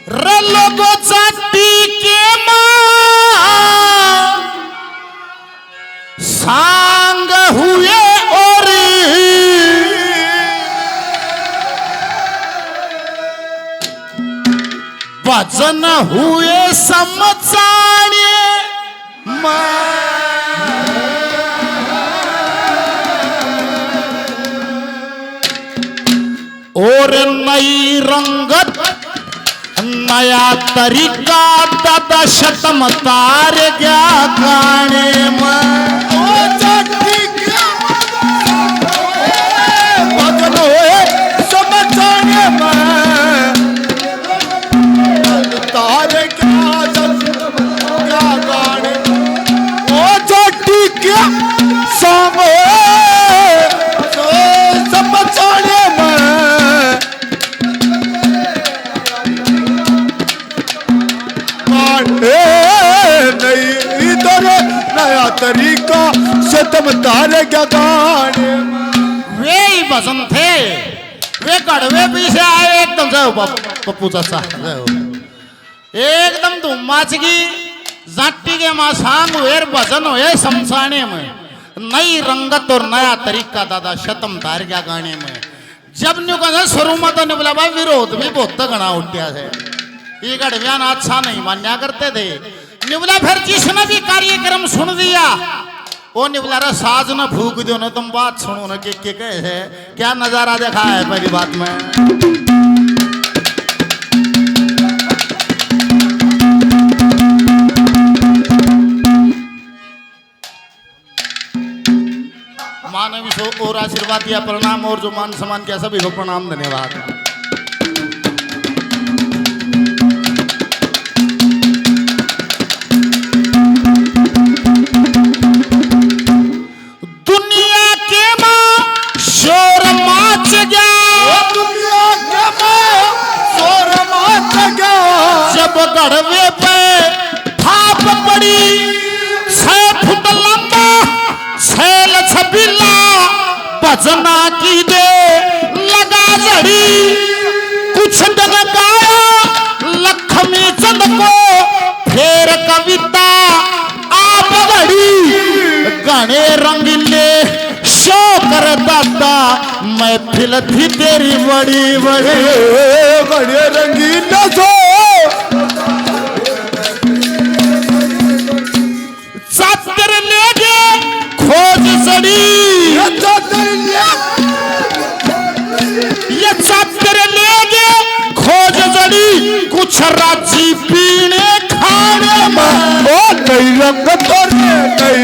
लोगो चाटी के सांग हुए और भजन हुए समचाने और नई रंगत नया तरीका दादा शतम तार गया गाने में भजन होए समझाने में तार क्या गाने ओ चोटी क्या सॉन्ग समझाने में नहीं इधर नया तरीका से तुम तारे क्या गाने वे ही भजन थे वे कड़वे पीछे आए एकदम से पप्पू चाचा एकदम धूम मचगी जाटी के मां सांग हुए भजन हुए शमशाने में नई रंगत और नया तरीका दादा शतम तार गया गाने में जब न्यू कहा शुरू में तो बोला भाई विरोध भी बहुत घना उठ्या है ये गढ़वियान अच्छा नहीं मान्या करते थे निवला फिर जिसने भी कार्यक्रम सुन दिया वो निवला रे साज न फूक दो ना तुम बात सुनो ना के कहे है क्या नजारा देखा है पहली बात में माँ ने भी और आशीर्वाद दिया प्रणाम और जो मान सम्मान किया सभी को प्रणाम धन्यवाद गढ़वे पे थाप पड़ी 6 फुट लंबा 6 छबीला भजना की दे लगा जड़ी कुछ डग गाया लक्ष्मी चंद को फेर कविता आप घड़ी गाने रंगीले शो कर दादा महफिल थी तेरी बड़ी बड़ी बड़े रंगीला सो चादर ले गए खोज सड़ी ये चादर ले गए खोज सड़ी कुछ राजी पीने खाने में ओ कई रंग तोरे कई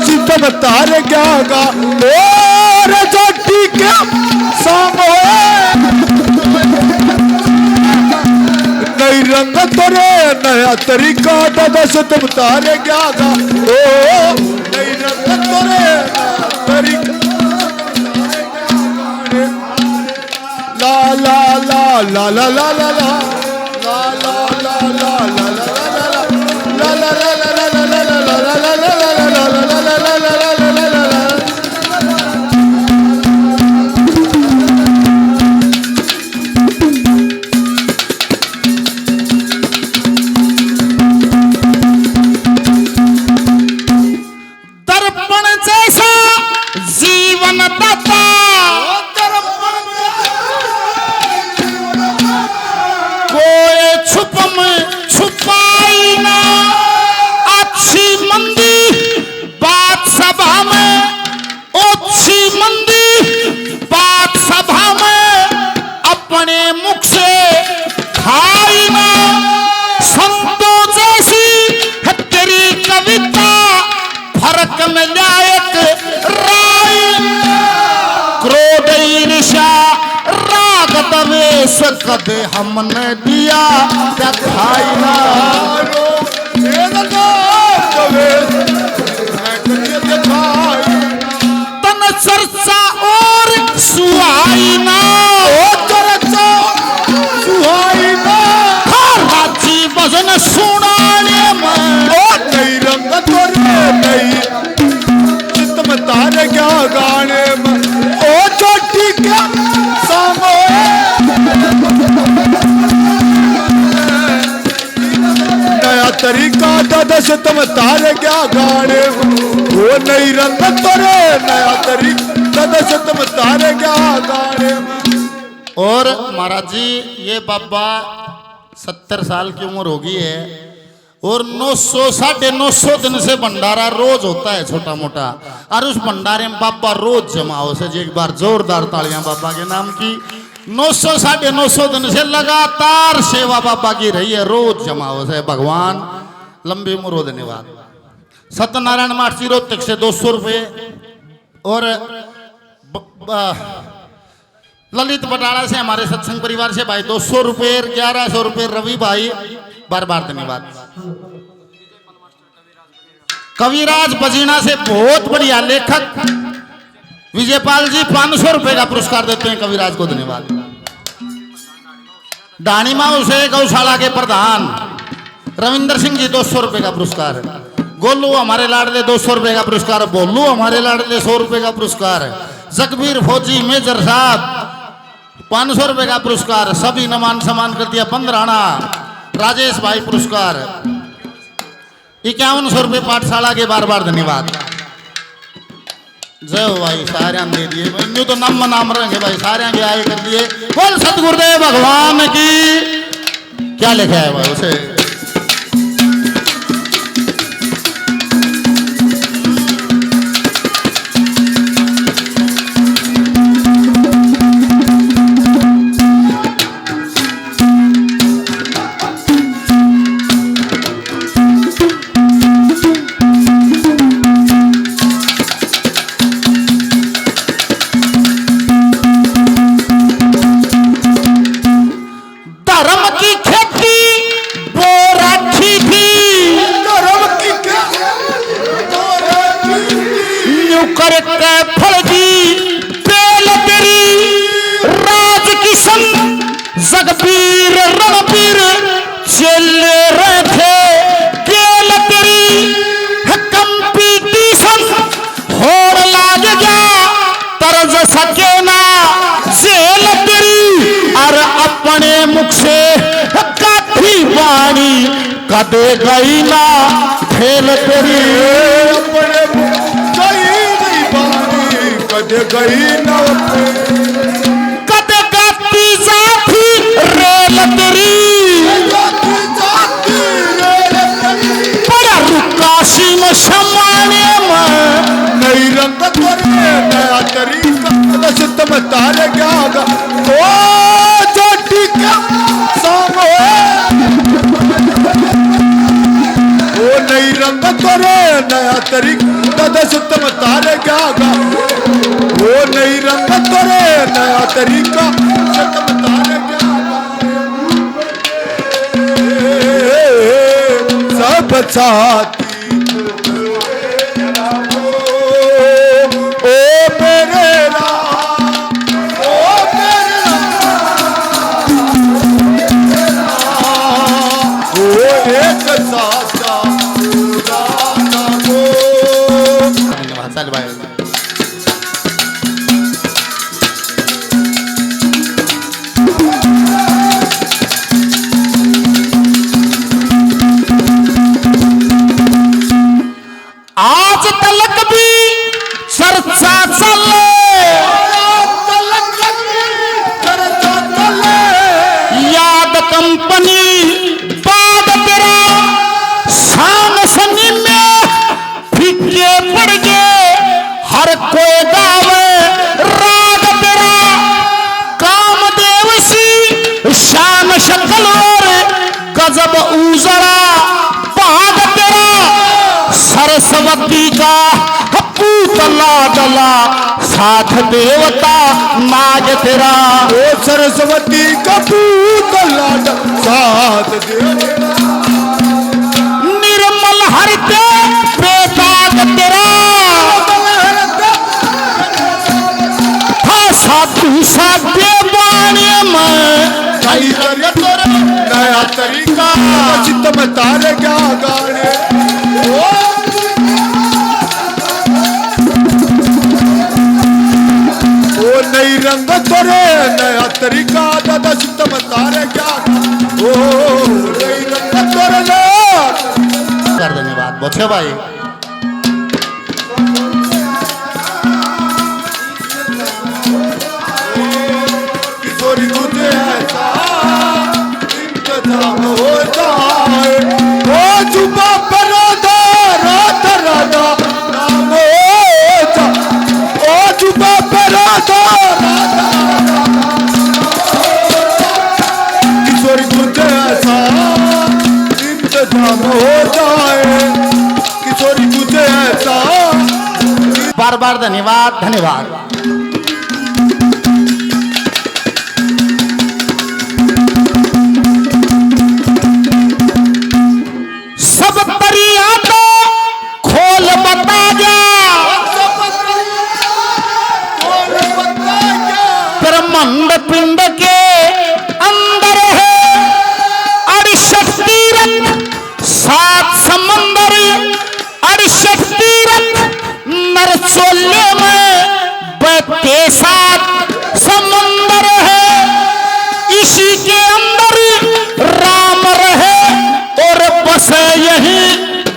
सितम तारे क्या गा और चोटी क्या सामो नई रंग तोरे नया तरीका दादा से तुम तारे क्या गा ओ नई रंग तोरे तरीका ला ला ला ला ला ला ला ला कदे हमने दिया क्या खाई ना तन चर्चा और सुहाई ना चर्चा सुहाई ना राजी भजन सुनाने में नई रंग तोरे नई चित्त तारे क्या गाने में ओ चोटी क्या सामो तरीका दादा से तुम तारे क्या गाने वो नहीं रंग तोरे नया तरीका दादा से तुम तारे क्या गाने। और महाराज जी ये बाबा 70 साल की उम्र होगी है और 900-950 दिन से भंडारा रोज होता है छोटा मोटा, और उस भंडारे में बाबा रोज जमा हो से। एक बार जोरदार तालियां बाबा के नाम की। 900-950 दिन से लगातार सेवा बाबा की रही है, रोज जमा हो से। भगवान लंबी उम्र हो। धन्यवाद। सत्यनारायण मार्ची रोहतक से 200 रुपये और ललित बटाला से हमारे सत्संग परिवार से भाई 200 रुपये, 1100 रुपये रवि भाई, बार बार धन्यवाद। कविराज बजीना से बहुत बढ़िया लेखक विजयपाल जी 500 रुपए का पुरस्कार देते हैं कविराज को, धन्यवाद। डाणीमा से गौशाला के प्रधान रविंदर सिंह जी 200 रुपए का पुरस्कार। गोलू हमारे लाडले 200 रुपए का पुरस्कार। बोलू हमारे लाडले 100 रुपए का पुरस्कार। जगबीर फौजी मेजर साहब 500 रुपए का पुरस्कार। सभी नमान सम्मान कर दिया। 15 आना राजेश भाई पुरस्कार। 5100 रुपये पाठशाला के, बार बार धन्यवाद। जय हो भाई, सारे दे दिए। न्यू तो नाम रहेंगे भाई, सारे आगे आए कर दिए। बोल सतगुरुदेव भगवान की। क्या लिखा है भाई उसे? जगबीर रणबीर चले रहे थे केल तेरी कंपटीशन होड़ लाग जा तरज सके ना जेल तेरी। और अपने मुख से काठी वाणी कदे गई ना खेल तेरी। अपने गई बानी कदे गई ना बड़ा रुकाशी में शमाने में नई रंग तोरे नया तरीका बस तुम तारे क्या ओ जो ठीक सामो ओ नई रंग तोरे नया तरीका बस तुम तारे क्या ओ नई रंग तोरे नया तरीका तुम तारे क्या सब साथी ओ मेरे राम ओ मेरे राम ओ एक साचा राना को। धन्यवाद साल भाई। आज तलक भी चर्चा चले याद कंपनी बाद तेरा शाम सनी में फीके पड़ गए हर कोई गावे राग तेरा। कामदेव सी शान शक्ल और गजब उजड़ा बाग तेरा। सरस्वती का पूतला डला साथ देवता नाग तेरा। ओ सरस्वती का पूतला डला साथ देवता। निर्मल हरिते बेदाग तेरा था साधु साध्य बाणी में कई नया तरीका चित्त में तारे क्या गाने। ओ नई रंग तोरे नया तरीका दादा चित्त में तारे क्या ओ नई रंग तोरे बच्चे भाई किशोरी तुझे ऐसा इंतजाम हो जाए ओ जुबा परादा रात राधा नाम हो जा ओ जुबा परादा किशोरी तुझे ऐसा इंतजाम हो जाए किशोरी तुझे ऐसा बार बार धन्यवाद धन्यवाद। सब परिया तो खोल बता जा ब्रह्मांड पिंड के अंदर है 68 तीरथ 7 समंदर 68 तीरथ नरचोले में बहते 7 समंदर है इसी के अंदर राम रहे और बस यही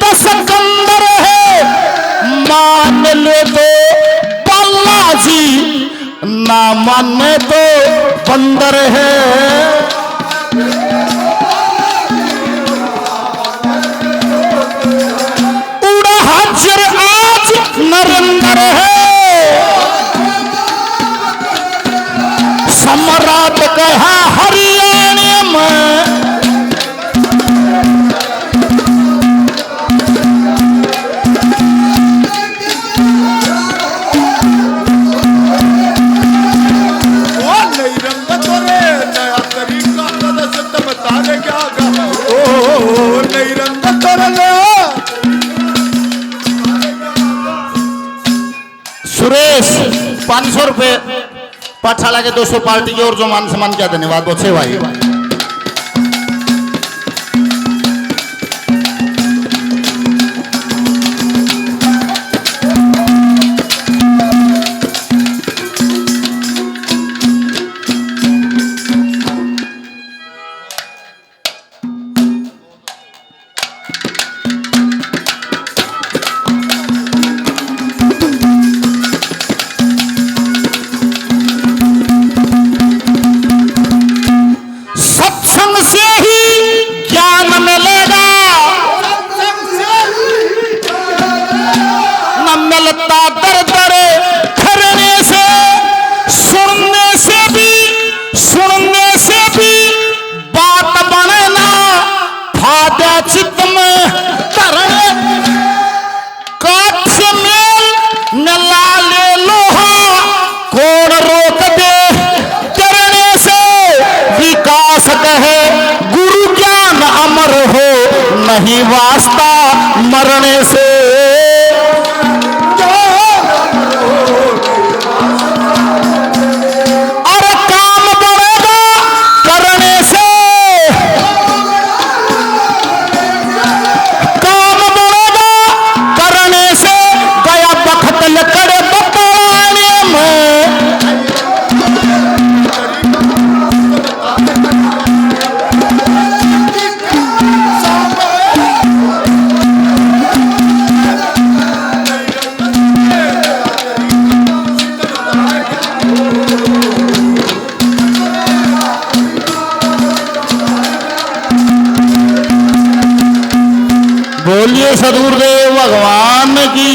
10 कंदर है मान ले तो बालाजी ना माने तो बंदर है उड़ा हाजिर आज नरेंद्र है सम्राट कहा हरियाणा में सुरेश 500 रुपए पाठशाला के 200 पार्टी के और जो मान सम्मान किया धन्यवाद बच्चे भाई। नहीं वास्ता मरने से और काम बढ़ेगा करने से काम बढ़ेगा करने से गया बखत लकड़े बताने में बोलिए सदगुरुदेव भगवान की